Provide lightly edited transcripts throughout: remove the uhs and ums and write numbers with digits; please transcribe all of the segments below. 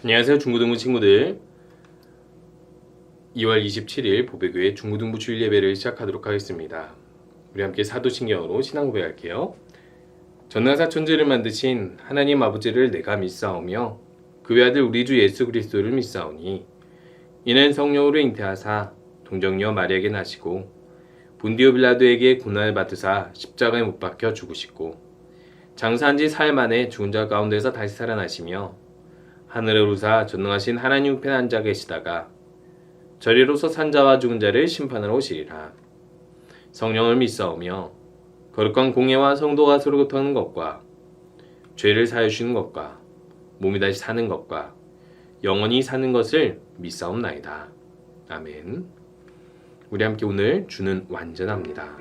안녕하세요, 중고등부 친구들. 2월 27일 보배교회 중고등부 주일 예배를 시작하도록 하겠습니다. 우리 함께 사도신경으로 신앙 고백할게요. 전능하사 천지를 만드신 하나님 아버지를 내가 믿사오며 그 외아들 우리 주 예수 그리스도를 믿사오니 이는 성령으로 잉태하사 동정녀 마리아에게 나시고 본디오 빌라도에게 고난을 받으사 십자가에 못 박혀 죽으시고 장사한 지 사흘 만에 죽은 자 가운데서 다시 살아나시며 하늘에 오르사 전능하신 하나님 우편에 앉아 계시다가 저리로서 산자와 죽은 자를 심판하러 오시리라. 성령을 믿사오며 거룩한 공예와 성도가 서로 교통하는 것과 죄를 사하여 주시는 것과 몸이 다시 사는 것과 영원히 사는 것을 믿사옵나이다. 아멘. 우리 함께 오늘 주는 완전합니다.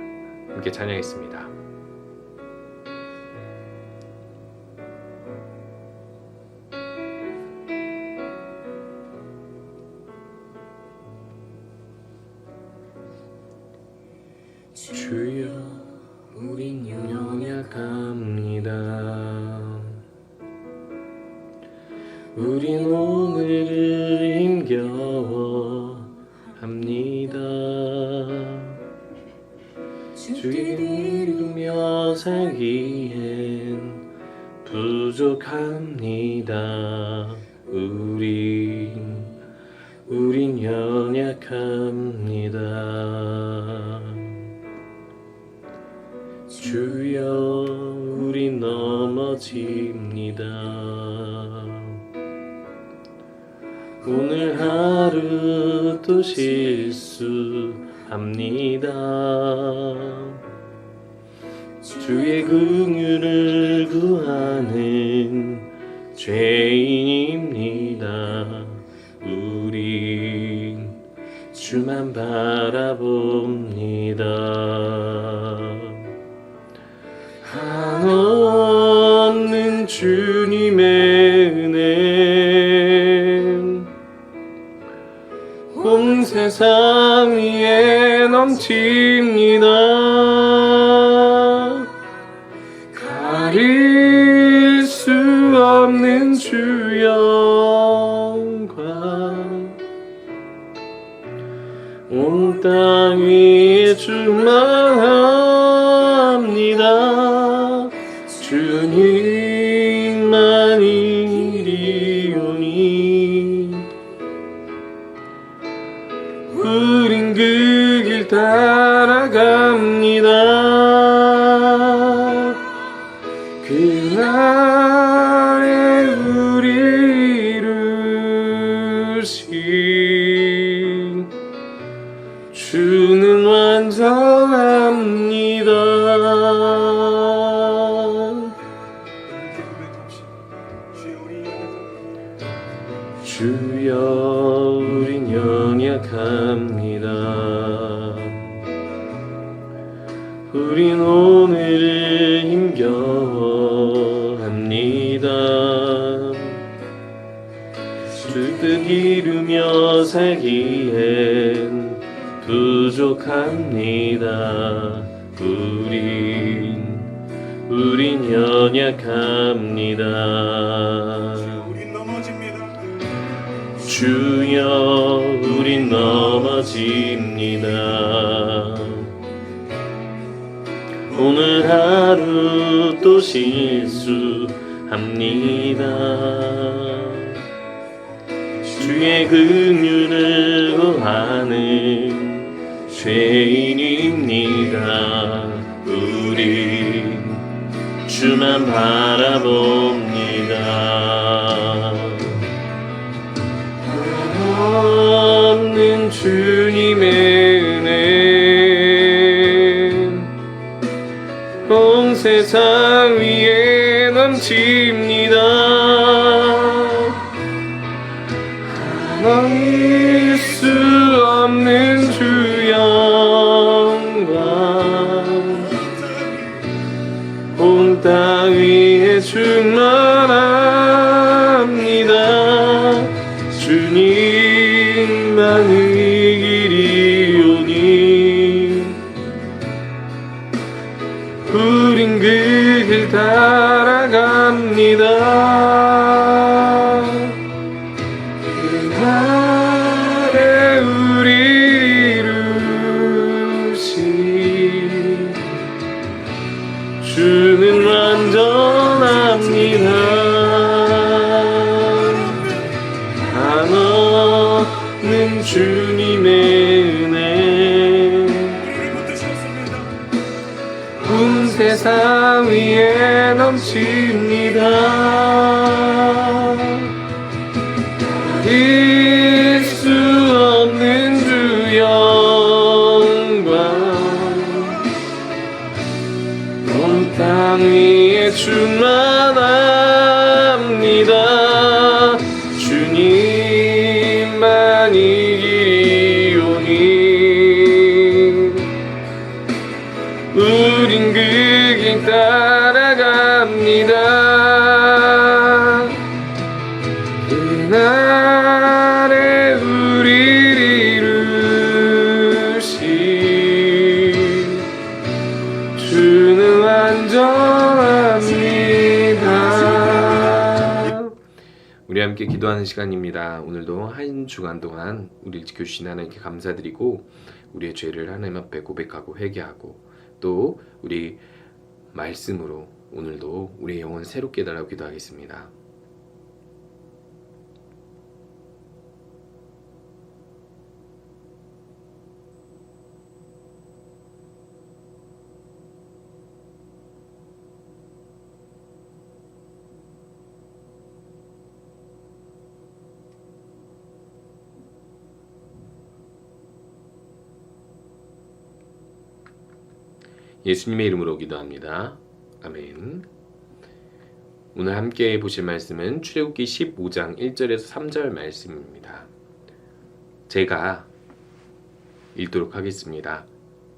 함께 찬양했습니다. 주여 우린 연약합니다. 우린 오늘을 힘겨워합니다. 주의 이루며 살기엔 부족합니다. 우린 연약합니다. 주여 우린 넘어집니다. 오늘 하루 또 실수합니다. 주의 긍휼을 구하는 죄인입니다. 우린 주만 바라봅니다. 한없는 주님의 은혜 온 세상 위에 넘칩니다. 가릴 수 없는 주 영광 온 땅 위에 충만합니다. 주님만 이리오니 우린 그 길 따라갑니다. 그날에 우리 이루신 주는 완전합니다. 주여 우린 연약합니다. 우린 오늘을 힘겨워합니다. 주 뜻 이루며 살기엔 부족합니다. 우린 연약합니다. 주여 우린 넘어집니다. 오늘 하루 또 실수합니다. 주의 긍휼을 구하는 죄인입니다. 우린 주만 바라봅니다. 없는 주님의 은혜 온 세상 위에 넘칩니다. 나눌 수 없는 주 영광 온 땅 위에 충만합니다. 주님만 이기리오니 우린 그 길 따라갑니다. 주님의 은혜 온 세상 위에 넘칩니다. 잊을 수 없는 주 영광 온 땅 위에 충만합니다. 주님만이 길이오니 우린 그 길 따라갑니다. 그날에 우리를 이루시 주는 완전합니다. 우리 함께 기도하는 시간입니다. 오늘도 한 주간 동안 우리를 지켜주신 하나님께 감사드리고 우리의 죄를 하나님 앞에 고백하고 회개하고 또 우리 말씀으로 오늘도 우리의 영혼 새롭게 해달라고 기도하겠습니다. 예수님의 이름으로 기도합니다. 아멘. 오늘 함께 보실 말씀은 출애굽기 15장 1절에서 3절 말씀입니다. 제가 읽도록 하겠습니다.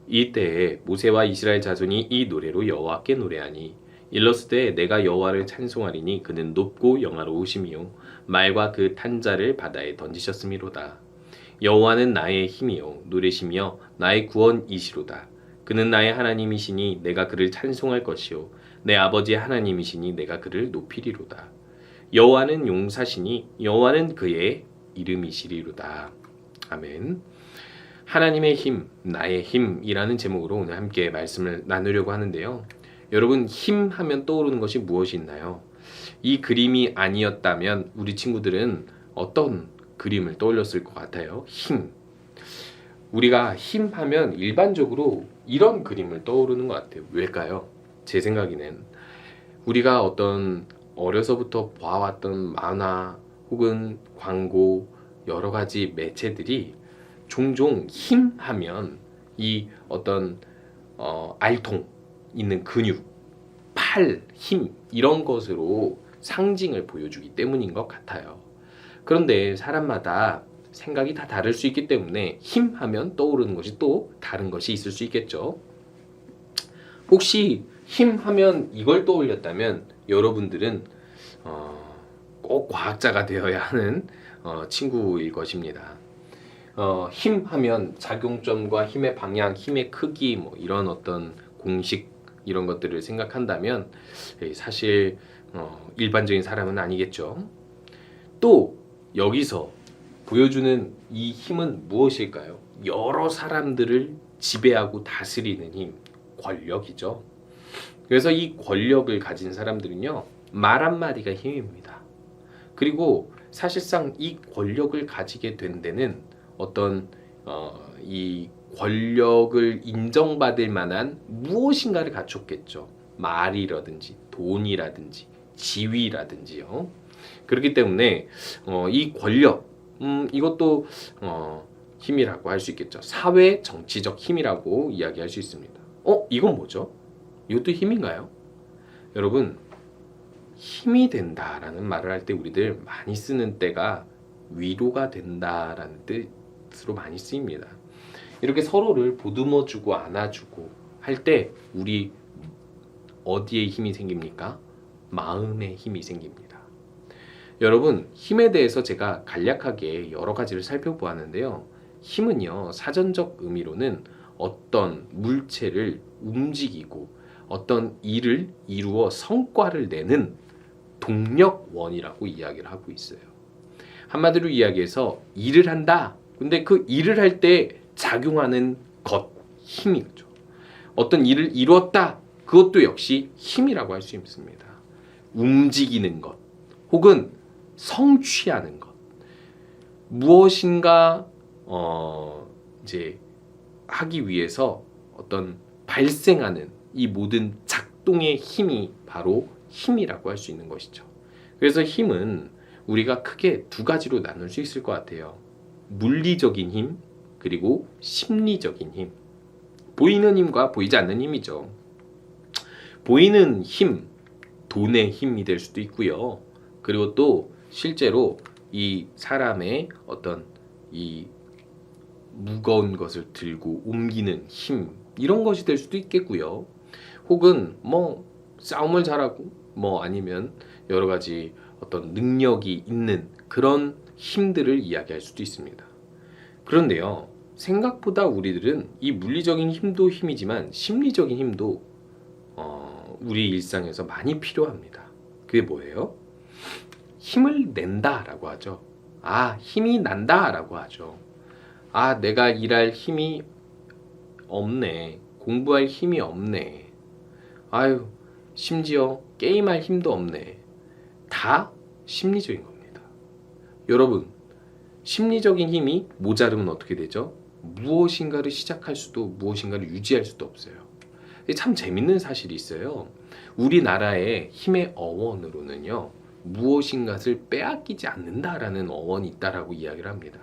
이때에 모세와 이스라엘 자손이 이 노래로 여호와께 노래하니 일렀을 내가 여호와를 찬송하리니 그는 높고 영화로우시며 말과 그 탄자를 바다에 던지셨음이로다. 여호와는 나의 힘이요 노래시며 나의 구원이시로다. 그는 나의 하나님이시니 내가 그를 찬송할 것이요 내 아버지의 하나님이시니 내가 그를 높이리로다. 여호와는 용사시니 여호와는 그의 이름이시리로다. 아멘. 하나님의 힘, 나의 힘이라는 제목으로 오늘 함께 말씀을 나누려고 하는데요. 여러분, 힘 하면 떠오르는 것이 무엇이 있나요? 이 그림이 아니었다면 우리 친구들은 어떤 그림을 떠올렸을 것 같아요? 힘. 우리가 힘 하면 일반적으로 이런 그림을 떠오르는 것 같아요. 왜일까요? 제 생각에는 우리가 어떤 어려서부터 봐왔던 만화 혹은 광고 여러 가지 매체들이 종종 힘 하면 이 어떤 알통 있는 근육, 팔, 힘 이런 것으로 상징을 보여주기 때문인 것 같아요. 그런데 사람마다 생각이 다 다를 수 있기 때문에 힘 하면 떠오르는 것이 또 다른 것이 있을 수 있겠죠. 혹시 힘 하면 이걸 떠올렸다면 여러분들은 꼭 과학자가 되어야 하는 친구일 것입니다. 힘 하면 작용점과 힘의 방향, 힘의 크기 뭐 이런 어떤 공식 이런 것들을 생각한다면 사실 일반적인 사람은 아니겠죠. 또 여기서 보여주는 이 힘은 무엇일까요? 여러 사람들을 지배하고 다스리는 힘, 권력이죠. 그래서 이 권력을 가진 사람들은요, 말 한마디가 힘입니다. 그리고 사실상 이 권력을 가지게 된 데는 어떤 이 권력을 인정받을 만한 무엇인가를 갖췄겠죠. 말이라든지 돈이라든지 지위라든지요. 그렇기 때문에 이 권력 이것도 힘이라고 할 수 있겠죠. 사회 정치적 힘이라고 이야기할 수 있습니다. 이건 뭐죠? 이것도 힘인가요? 여러분, 힘이 된다라는 말을 할 때 우리들 많이 쓰는 때가 위로가 된다라는 뜻으로 많이 쓰입니다. 이렇게 서로를 보듬어주고 안아주고 할 때 우리 어디에 힘이 생깁니까? 마음에 힘이 생깁니다. 여러분, 힘에 대해서 제가 간략하게 여러 가지를 살펴보았는데요. 힘은요, 사전적 의미로는 어떤 물체를 움직이고 어떤 일을 이루어 성과를 내는 동력원이라고 이야기를 하고 있어요. 한마디로 이야기해서 일을 한다. 근데 그 일을 할 때 작용하는 것, 힘이죠. 어떤 일을 이루었다. 그것도 역시 힘이라고 할 수 있습니다. 움직이는 것, 혹은 성취하는 것. 무엇인가 이제 하기 위해서 어떤 발생하는 이 모든 작동의 힘이 바로 힘이라고 할 수 있는 것이죠. 그래서 힘은 우리가 크게 두 가지로 나눌 수 있을 것 같아요. 물리적인 힘, 그리고 심리적인 힘. 보이는 힘과 보이지 않는 힘이죠. 보이는 힘, 돈의 힘이 될 수도 있고요. 그리고 또 실제로 이 사람의 어떤 이 무거운 것을 들고 옮기는 힘, 이런 것이 될 수도 있겠고요. 혹은 뭐 싸움을 잘하고 뭐 아니면 여러 가지 어떤 능력이 있는 그런 힘들을 이야기할 수도 있습니다. 그런데요, 생각보다 우리들은 이 물리적인 힘도 힘이지만 심리적인 힘도 우리 일상에서 많이 필요합니다. 그게 뭐예요? 힘을 낸다라고 하죠. 힘이 난다라고 하죠. 내가 일할 힘이 없네. 공부할 힘이 없네. 심지어 게임할 힘도 없네. 다 심리적인 겁니다. 여러분, 심리적인 힘이 모자르면 어떻게 되죠? 무엇인가를 시작할 수도 무엇인가를 유지할 수도 없어요. 참 재밌는 사실이 있어요. 우리나라의 힘의 어원으로는요, 무엇인가를 빼앗기지 않는다라는 어원이 있다라고 이야기를 합니다.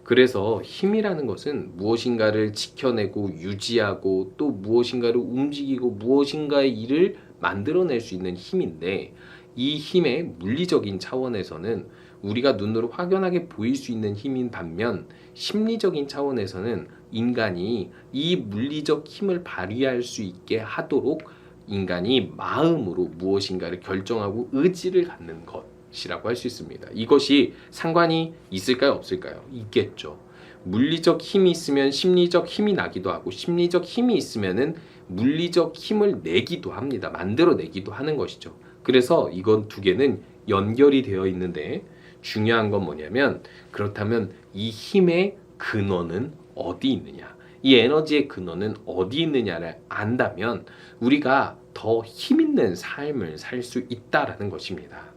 그래서 힘이라는 것은 무엇인가를 지켜내고 유지하고 또 무엇인가를 움직이고 무엇인가의 일을 만들어낼 수 있는 힘인데, 이 힘의 물리적인 차원에서는 우리가 눈으로 확연하게 보일 수 있는 힘인 반면, 심리적인 차원에서는 인간이 이 물리적 힘을 발휘할 수 있게 하도록 인간이 마음으로 무엇인가를 결정하고 의지를 갖는 것이라고 할 수 있습니다. 이것이 상관이 있을까요, 없을까요? 있겠죠. 물리적 힘이 있으면 심리적 힘이 나기도 하고, 심리적 힘이 있으면은 물리적 힘을 내기도 합니다. 만들어내기도 하는 것이죠. 그래서 이건 두 개는 연결이 되어 있는데, 중요한 건 뭐냐면, 그렇다면 이 힘의 근원은 어디 있느냐, 이 에너지의 근원은 어디 있느냐를 안다면 우리가 더 힘있는 삶을 살 수 있다라는 것입니다.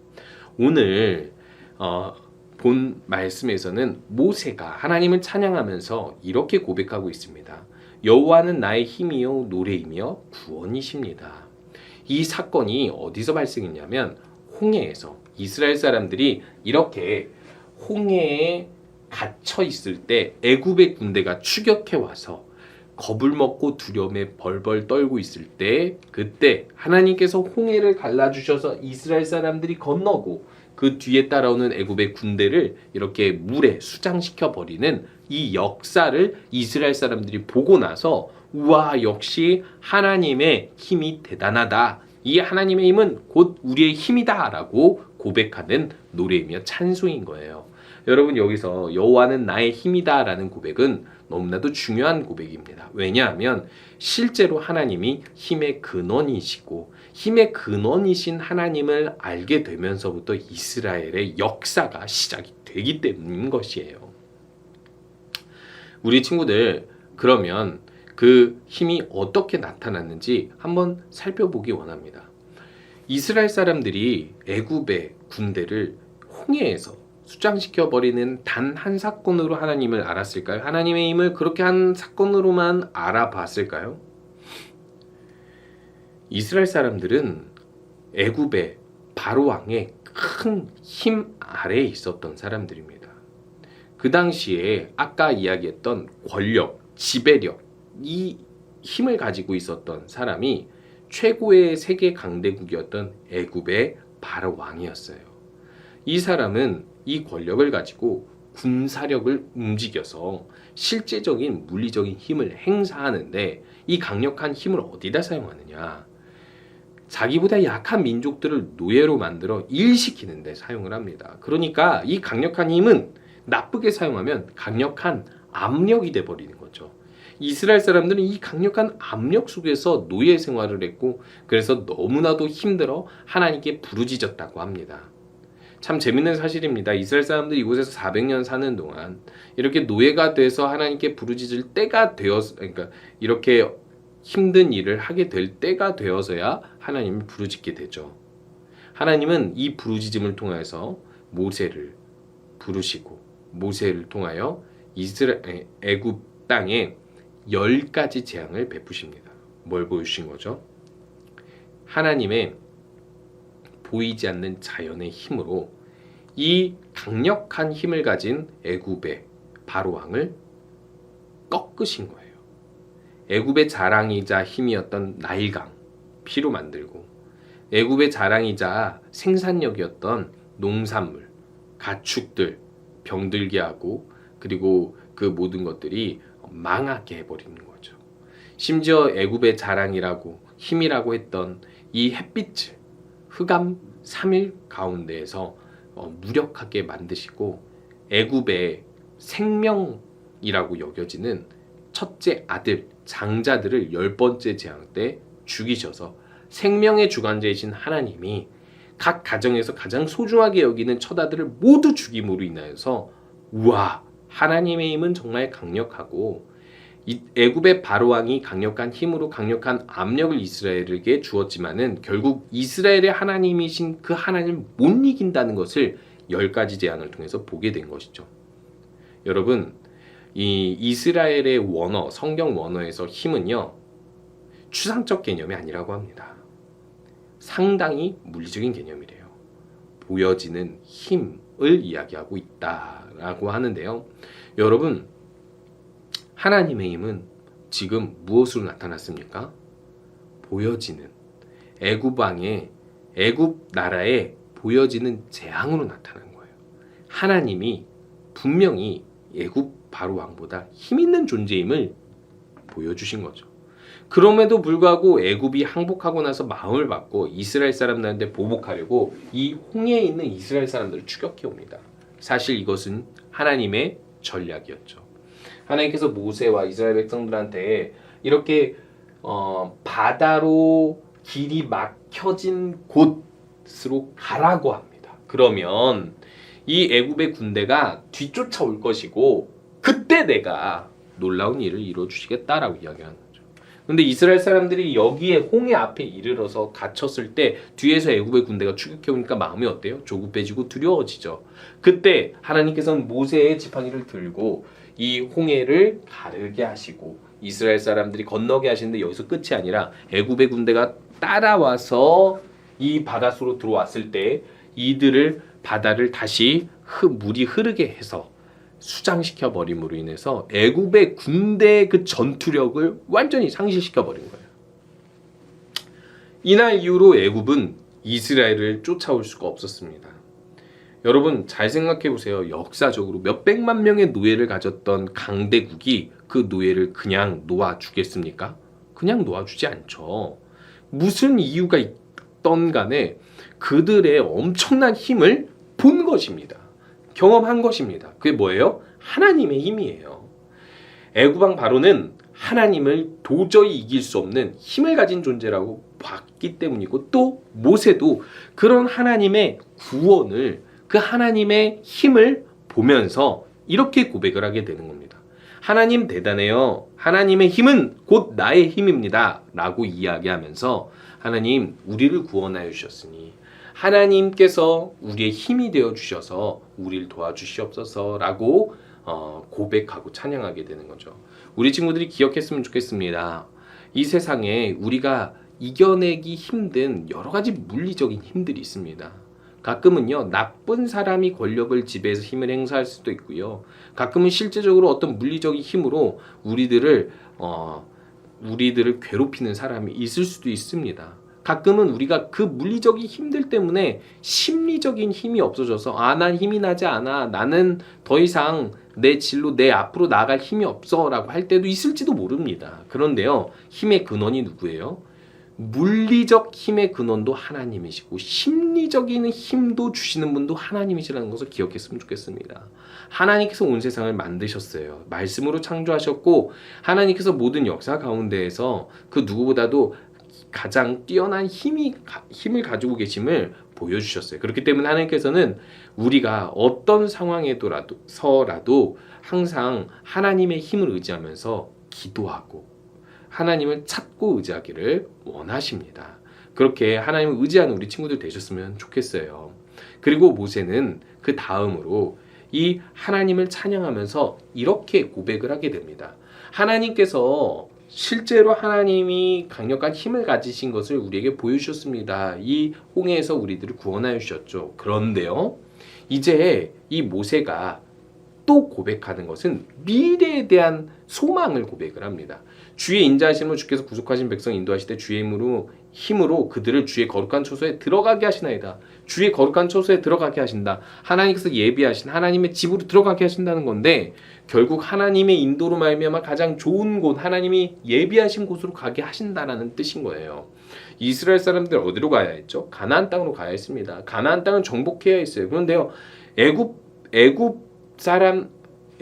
오늘 본 말씀에서는 모세가 하나님을 찬양하면서 이렇게 고백하고 있습니다. 여호와는 나의 힘이요 노래이며 구원이십니다. 이 사건이 어디서 발생했냐면 홍해에서 이스라엘 사람들이 이렇게 홍해에 갇혀 있을 때 애굽의 군대가 추격해 와서 겁을 먹고 두려움에 벌벌 떨고 있을 때, 그때 하나님께서 홍해를 갈라주셔서 이스라엘 사람들이 건너고 그 뒤에 따라오는 애굽의 군대를 이렇게 물에 수장시켜 버리는 이 역사를 이스라엘 사람들이 보고 나서, 우와, 역시 하나님의 힘이 대단하다, 이 하나님의 힘은 곧 우리의 힘이다 라고 고백하는 노래이며 찬송인 거예요. 여러분, 여기서 여호와는 나의 힘이다 라는 고백은 너무나도 중요한 고백입니다. 왜냐하면 실제로 하나님이 힘의 근원이시고, 힘의 근원이신 하나님을 알게 되면서부터 이스라엘의 역사가 시작이 되기 때문인 것이에요. 우리 친구들, 그러면 그 힘이 어떻게 나타났는지 한번 살펴보기 원합니다. 이스라엘 사람들이 애굽의 군대를 홍해에서 수장시켜버리는 단 한 사건으로 하나님을 알았을까요? 하나님의 힘을 그렇게 한 사건으로만 알아봤을까요? 이스라엘 사람들은 애굽의 바로 왕의 큰 힘 아래에 있었던 사람들입니다. 그 당시에 아까 이야기했던 권력, 지배력, 이 힘을 가지고 있었던 사람이 최고의 세계 강대국이었던 애굽의 바로 왕이었어요. 이 사람은 이 권력을 가지고 군사력을 움직여서 실제적인 물리적인 힘을 행사하는데, 이 강력한 힘을 어디다 사용하느냐, 자기보다 약한 민족들을 노예로 만들어 일시키는 데 사용을 합니다. 그러니까 이 강력한 힘은 나쁘게 사용하면 강력한 압력이 돼버리는 거죠. 이스라엘 사람들은 이 강력한 압력 속에서 노예 생활을 했고, 그래서 너무나도 힘들어 하나님께 부르짖었다고 합니다. 참 재밌는 사실입니다. 이스라엘 사람들이 이곳에서 400년 사는 동안 이렇게 노예가 돼서 하나님께 부르짖을 때가 되어서, 그러니까 이렇게 힘든 일을 하게 될 때가 되어서야 하나님을 부르짖게 되죠. 하나님은 이 부르짖음을 통해서 모세를 부르시고, 모세를 통하여 애굽 땅에 10가지 재앙을 베푸십니다. 뭘 보여주신 거죠? 하나님의 보이지 않는 자연의 힘으로 이 강력한 힘을 가진 애굽의 바로 왕을 꺾으신 거예요. 애굽의 자랑이자 힘이었던 나일강 피로 만들고, 애굽의 자랑이자 생산력이었던 농산물, 가축들 병들게 하고, 그리고 그 모든 것들이 망하게 해버리는 거죠. 심지어 애굽의 자랑이라고 힘이라고 했던 이 햇빛을 흑암 3일 가운데에서 무력하게 만드시고, 애굽의 생명이라고 여겨지는 첫째 아들 장자들을 10번째 재앙 때 죽이셔서 생명의 주관자이신 하나님이 각 가정에서 가장 소중하게 여기는 첫아들을 모두 죽임으로 인하여서, 우와, 하나님의 힘은 정말 강력하고, 이 애굽의 바로왕이 강력한 힘으로 강력한 압력을 이스라엘에게 주었지만은 결국 이스라엘의 하나님이신 그 하나님을 못 이긴다는 것을 10가지 재앙을 통해서 보게 된 것이죠. 여러분, 이 이스라엘의 원어, 성경 원어에서 힘은요, 추상적 개념이 아니라고 합니다. 상당히 물리적인 개념이래요. 보여지는 힘을 이야기하고 있다라고 하는데요. 여러분, 하나님의 힘은 지금 무엇으로 나타났습니까? 보여지는 애굽 나라에 보여지는 재앙으로 나타난 거예요. 하나님이 분명히 애굽 바로 왕보다 힘 있는 존재임을 보여주신 거죠. 그럼에도 불구하고 애굽이 항복하고 나서 마음을 받고 이스라엘 사람들한테 보복하려고 이 홍해에 있는 이스라엘 사람들을 추격해 옵니다. 사실 이것은 하나님의 전략이었죠. 하나님께서 모세와 이스라엘 백성들한테 이렇게 바다로 길이 막혀진 곳으로 가라고 합니다. 그러면 이 애굽의 군대가 뒤쫓아올 것이고, 그때 내가 놀라운 일을 이루어주시겠다라고 이야기하는 거죠. 근데 이스라엘 사람들이 여기에 홍해 앞에 이르러서 갇혔을 때 뒤에서 애굽의 군대가 추격해 오니까 마음이 어때요? 조급해지고 두려워지죠. 그때 하나님께서는 모세의 지팡이를 들고 이 홍해를 가르게 하시고 이스라엘 사람들이 건너게 하시는데, 여기서 끝이 아니라 애굽의 군대가 따라와서 이 바닷속으로 들어왔을 때 이들을 바다를 다시 물이 흐르게 해서 수장시켜 버림으로 인해서 애굽의 군대의 그 전투력을 완전히 상실시켜 버린 거예요. 이날 이후로 애굽은 이스라엘을 쫓아올 수가 없었습니다. 여러분, 잘 생각해 보세요. 역사적으로 몇백만 명의 노예를 가졌던 강대국이 그 노예를 그냥 놓아주겠습니까? 그냥 놓아주지 않죠. 무슨 이유가 있던 간에 그들의 엄청난 힘을 본 것입니다. 경험한 것입니다. 그게 뭐예요? 하나님의 힘이에요. 애굽왕 바로는 하나님을 도저히 이길 수 없는 힘을 가진 존재라고 봤기 때문이고, 또 모세도 그런 하나님의 구원을, 그 하나님의 힘을 보면서 이렇게 고백을 하게 되는 겁니다. 하나님 대단해요. 하나님의 힘은 곧 나의 힘입니다. 라고 이야기하면서, 하나님 우리를 구원하여 주셨으니 하나님께서 우리의 힘이 되어 주셔서 우리를 도와주시옵소서 라고 고백하고 찬양하게 되는 거죠. 우리 친구들이 기억했으면 좋겠습니다. 이 세상에 우리가 이겨내기 힘든 여러 가지 물리적인 힘들이 있습니다. 가끔은요, 나쁜 사람이 권력을 지배해서 힘을 행사할 수도 있고요. 가끔은 실제적으로 어떤 물리적인 힘으로 우리들을 괴롭히는 사람이 있을 수도 있습니다. 가끔은 우리가 그 물리적인 힘들 때문에 심리적인 힘이 없어져서, 난 힘이 나지 않아, 나는 더 이상 내 진로, 내 앞으로 나아갈 힘이 없어 라고 할 때도 있을지도 모릅니다. 그런데요, 힘의 근원이 누구예요? 물리적 힘의 근원도 하나님이시고 심리적인 힘도 주시는 분도 하나님이시라는 것을 기억했으면 좋겠습니다. 하나님께서 온 세상을 만드셨어요. 말씀으로 창조하셨고, 하나님께서 모든 역사 가운데에서 그 누구보다도 가장 뛰어난 힘을 가지고 계심을 보여주셨어요. 그렇기 때문에 하나님께서는 우리가 어떤 상황에서라도 항상 하나님의 힘을 의지하면서 기도하고 하나님을 찾고 의지하기를 원하십니다. 그렇게 하나님을 의지하는 우리 친구들 되셨으면 좋겠어요. 그리고 모세는 그 다음으로 이 하나님을 찬양하면서 이렇게 고백을 하게 됩니다. 하나님께서 실제로 하나님이 강력한 힘을 가지신 것을 우리에게 보여주셨습니다. 이 홍해에서 우리들을 구원하여 주셨죠. 그런데요, 이제 이 모세가 또 고백하는 것은 미래에 대한 소망을 고백을 합니다. 주의 인자하심으로 주께서 구속하신 백성 인도하실 때 주의 힘으로 그들을 주의 거룩한 처소에 들어가게 하시나이다. 주의 거룩한 처소에 들어가게 하신다. 하나님께서 예비하신 하나님의 집으로 들어가게 하신다는 건데, 결국 하나님의 인도로 말미암아 가장 좋은 곳, 하나님이 예비하신 곳으로 가게 하신다라는 뜻인 거예요. 이스라엘 사람들 어디로 가야 했죠? 가나안 땅으로 가야 했습니다. 가나안 땅은 정복해야 했어요. 그런데요,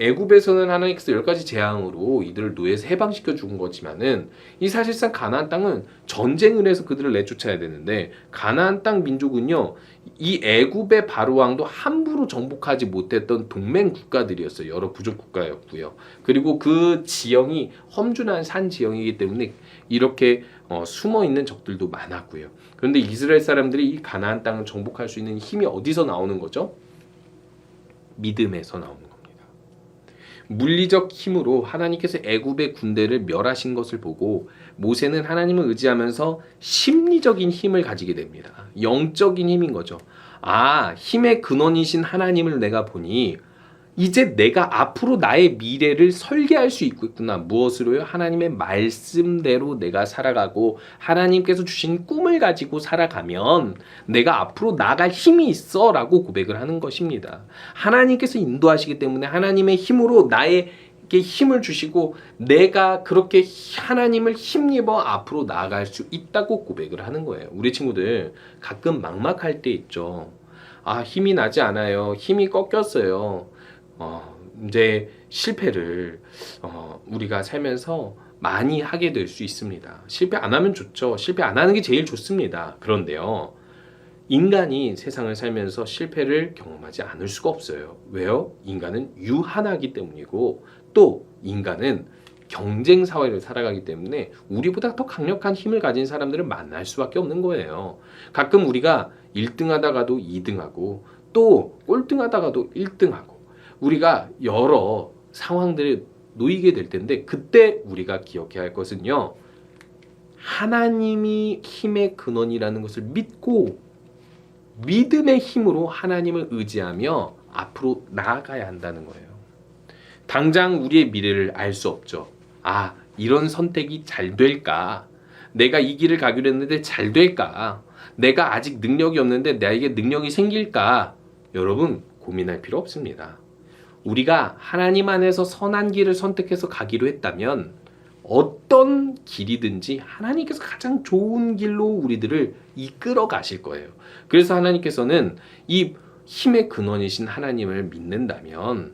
애굽에서는 하나님께서 10가지 재앙으로 이들을 노예에서 해방시켜 준 거지만은, 이 사실상 가나안 땅은 전쟁을 해서 그들을 내쫓아야 되는데, 가나안 땅 민족은요, 이 애굽의 바로 왕도 함부로 정복하지 못했던 동맹 국가들이었어요. 여러 부족 국가였고요. 그리고 그 지형이 험준한 산 지형이기 때문에 이렇게 숨어 있는 적들도 많았고요. 그런데 이스라엘 사람들이 이 가나안 땅을 정복할 수 있는 힘이 어디서 나오는 거죠? 믿음에서 나오는 겁니다. 물리적 힘으로 하나님께서 애굽의 군대를 멸하신 것을 보고 모세는 하나님을 의지하면서 심리적인 힘을 가지게 됩니다. 영적인 힘인 거죠. 아, 힘의 근원이신 하나님을 내가 보니 이제 내가 앞으로 나의 미래를 설계할 수 있구나. 무엇으로요? 하나님의 말씀대로 내가 살아가고 하나님께서 주신 꿈을 가지고 살아가면 내가 앞으로 나아갈 힘이 있어 라고 고백을 하는 것입니다. 하나님께서 인도하시기 때문에 하나님의 힘으로 나에게 힘을 주시고 내가 그렇게 하나님을 힘입어 앞으로 나아갈 수 있다고 고백을 하는 거예요. 우리 친구들 가끔 막막할 때 있죠. 아, 힘이 나지 않아요. 힘이 꺾였어요. 이제 실패를 우리가 살면서 많이 하게 될 수 있습니다. 실패 안 하면 좋죠. 실패 안 하는 게 제일 좋습니다. 그런데요, 인간이 세상을 살면서 실패를 경험하지 않을 수가 없어요. 왜요? 인간은 유한하기 때문이고, 또 인간은 경쟁 사회를 살아가기 때문에 우리보다 더 강력한 힘을 가진 사람들을 만날 수밖에 없는 거예요. 가끔 우리가 1등 하다가도 2등하고 또 꼴등하다가도 1등하고, 우리가 여러 상황들에 놓이게 될 텐데, 그때 우리가 기억해야 할 것은요, 하나님이 힘의 근원이라는 것을 믿고 믿음의 힘으로 하나님을 의지하며 앞으로 나아가야 한다는 거예요. 당장 우리의 미래를 알 수 없죠. 아, 이런 선택이 잘 될까? 내가 이 길을 가기로 했는데 잘 될까? 내가 아직 능력이 없는데 나에게 능력이 생길까? 여러분, 고민할 필요 없습니다. 우리가 하나님 안에서 선한 길을 선택해서 가기로 했다면 어떤 길이든지 하나님께서 가장 좋은 길로 우리들을 이끌어 가실 거예요. 그래서 하나님께서는 이 힘의 근원이신 하나님을 믿는다면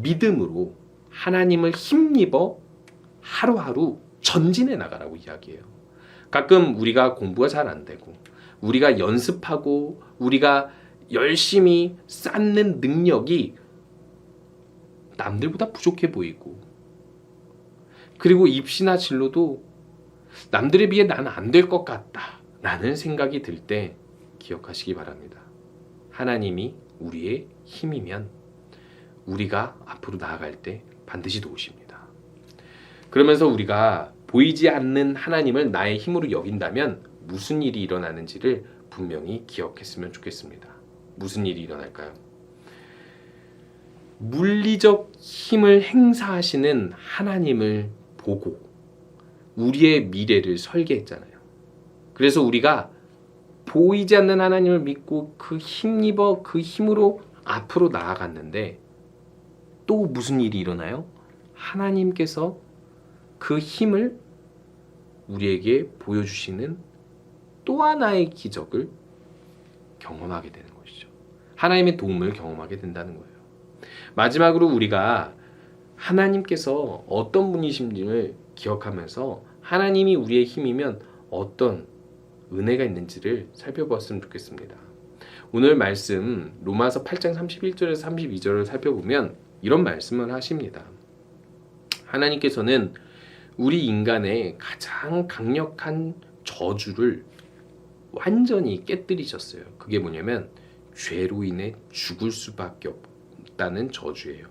믿음으로 하나님을 힘입어 하루하루 전진해 나가라고 이야기해요. 가끔 우리가 공부가 잘 안 되고, 우리가 연습하고 우리가 열심히 쌓는 능력이 남들보다 부족해 보이고, 그리고 입시나 진로도 남들에 비해 나는 안 될 것 같다 라는 생각이 들 때 기억하시기 바랍니다. 하나님이 우리의 힘이면 우리가 앞으로 나아갈 때 반드시 도우십니다. 그러면서 우리가 보이지 않는 하나님을 나의 힘으로 여긴다면 무슨 일이 일어나는지를 분명히 기억했으면 좋겠습니다. 무슨 일이 일어날까요? 물리적 힘을 행사하시는 하나님을 보고 우리의 미래를 설계했잖아요. 그래서 우리가 보이지 않는 하나님을 믿고 그 힘입어 그 힘으로 앞으로 나아갔는데, 또 무슨 일이 일어나요? 하나님께서 그 힘을 우리에게 보여주시는 또 하나의 기적을 경험하게 되는 것이죠. 하나님의 도움을 경험하게 된다는 거예요. 마지막으로 우리가 하나님께서 어떤 분이신지를 기억하면서 하나님이 우리의 힘이면 어떤 은혜가 있는지를 살펴보았으면 좋겠습니다. 오늘 말씀 로마서 8장 31절에서 32절을 살펴보면 이런 말씀을 하십니다. 하나님께서는 우리 인간의 가장 강력한 저주를 완전히 깨뜨리셨어요. 그게 뭐냐면 죄로 인해 죽을 수밖에 없다는 저주예요.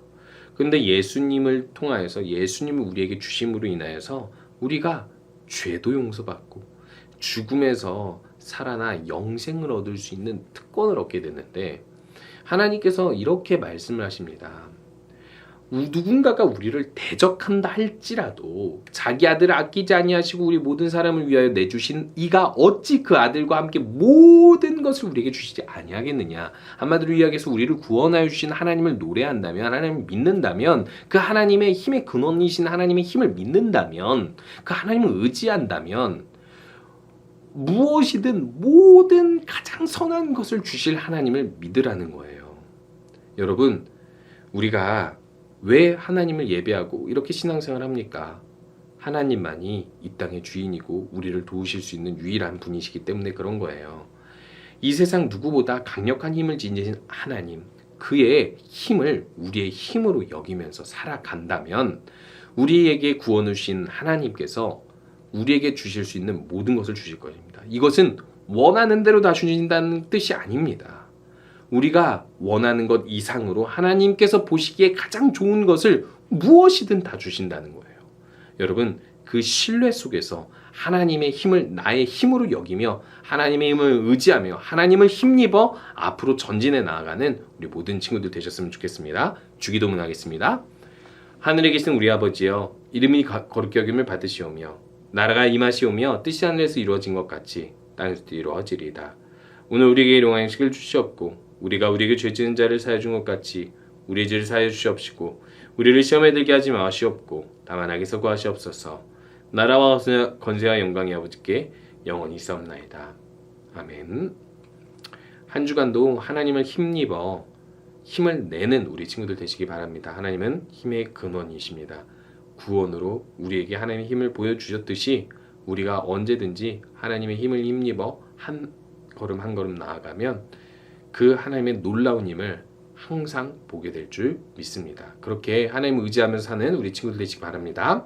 그런데 예수님을 통하여서 예수님을 우리에게 주심으로 인하여서 우리가 죄도 용서받고 죽음에서 살아나 영생을 얻을 수 있는 특권을 얻게 되는데 하나님께서 이렇게 말씀을 하십니다. 누군가가 우리를 대적한다 할지라도 자기 아들을 아끼지 아니하시고 우리 모든 사람을 위하여 내주신 이가 어찌 그 아들과 함께 모든 것을 우리에게 주시지 아니하겠느냐. 한마디로 이야기해서 우리를 구원하여 주신 하나님을 노래한다면, 하나님을 믿는다면, 그 하나님의 힘의 근원이신 하나님의 힘을 믿는다면, 그 하나님을 의지한다면 무엇이든 모든 가장 선한 것을 주실 하나님을 믿으라는 거예요. 여러분, 우리가 왜 하나님을 예배하고 이렇게 신앙생활을 합니까? 하나님만이 이 땅의 주인이고 우리를 도우실 수 있는 유일한 분이시기 때문에 그런 거예요. 이 세상 누구보다 강력한 힘을 지니신 하나님, 그의 힘을 우리의 힘으로 여기면서 살아간다면 우리에게 구원을 주신 하나님께서 우리에게 주실 수 있는 모든 것을 주실 것입니다. 이것은 원하는 대로 다 주신다는 뜻이 아닙니다. 우리가 원하는 것 이상으로 하나님께서 보시기에 가장 좋은 것을 무엇이든 다 주신다는 거예요. 여러분, 그 신뢰 속에서 하나님의 힘을 나의 힘으로 여기며 하나님의 힘을 의지하며 하나님을 힘입어 앞으로 전진해 나아가는 우리 모든 친구들 되셨으면 좋겠습니다. 주기도문 하겠습니다. 하늘에 계신 우리 아버지여, 이름이 거룩히 여김을 받으시오며 나라가 임하시오며 뜻이 하늘에서 이루어진 것 같이 땅에서도 이루어지리이다. 오늘 우리에게 일용할 양식을 주시옵고 우리가 우리에게 죄 지은 자를 사하여 준 것 같이 우리의 죄를 사하여 주시옵시고 우리를 시험에 들게 하지 마시옵고 다만 악에서 구하시옵소서. 나라와 권세와 영광이 아버지께 영원히 있사옵나이다. 아멘. 한 주간도 하나님을 힘입어 힘을 내는 우리 친구들 되시기 바랍니다. 하나님은 힘의 근원이십니다. 구원으로 우리에게 하나님의 힘을 보여주셨듯이 우리가 언제든지 하나님의 힘을 힘입어 한 걸음 한 걸음 나아가면 그 하나님의 놀라운 힘을 항상 보게 될 줄 믿습니다. 그렇게 하나님을 의지하면서 사는 우리 친구들 되시기 바랍니다.